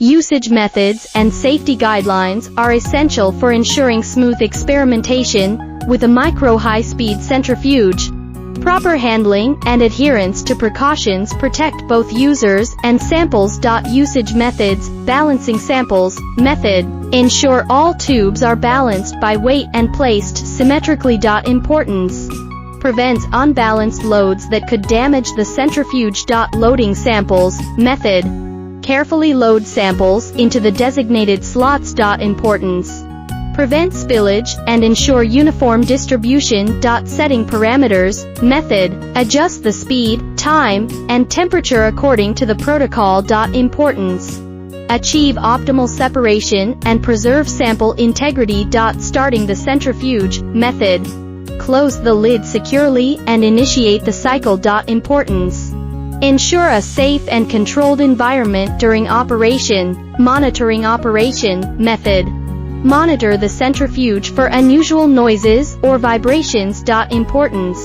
Usage methods and safety guidelines are essential for ensuring smooth experimentation with a micro-high-speed centrifuge. Proper handling and adherence to precautions protect both users and samples. Usage methods. Balancing samples. Method. Ensure all tubes are balanced by weight and placed symmetrically. Importance. Prevents unbalanced loads that could damage the centrifuge. Loading samples. Method. Carefully load samples into the designated slots. Importance. Prevent spillage and ensure uniform distribution. Setting parameters. Method. Adjust the speed, time, and temperature according to the protocol. Importance. Achieve optimal separation and preserve sample integrity. Starting the centrifuge. Method. Close the lid securely and initiate the cycle. Importance. Ensure a safe and controlled environment during operation. Monitoring operation. Method. Monitor the centrifuge for unusual noises or vibrations. Importance.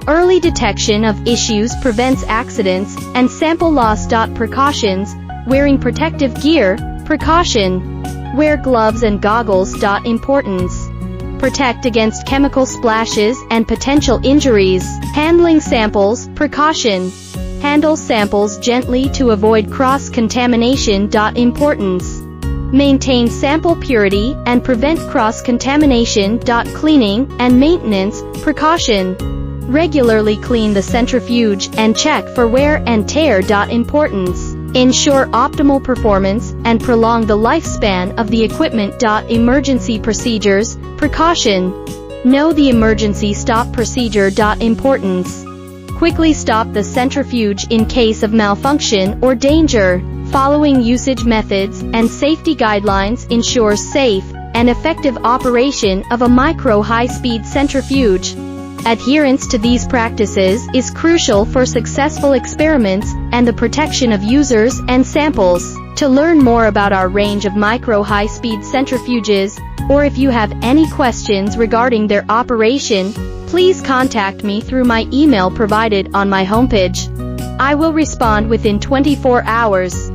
Early detection of issues prevents accidents and sample loss. Precautions. Wearing protective gear. Precaution. Wear gloves and goggles. Importance. Protect against chemical splashes and potential injuries. Handling samples. Precaution. Handle samples gently to avoid cross-contamination. Importance. Maintain sample purity and prevent cross-contamination. Cleaning and maintenance. Precaution. Regularly clean the centrifuge and check for wear and tear. Importance. Ensure optimal performance and prolong the lifespan of the equipment. Emergency procedures. Precaution. Know the emergency stop procedure. Importance. Quickly stop the centrifuge in case of malfunction or danger. Following usage methods and safety guidelines ensures safe and effective operation of a micro-high-speed centrifuge. Adherence to these practices is crucial for successful experiments and the protection of users and samples. To learn more about our range of micro-high-speed centrifuges, or if you have any questions regarding their operation, please contact me through my email provided on my homepage. I will respond within 24 hours.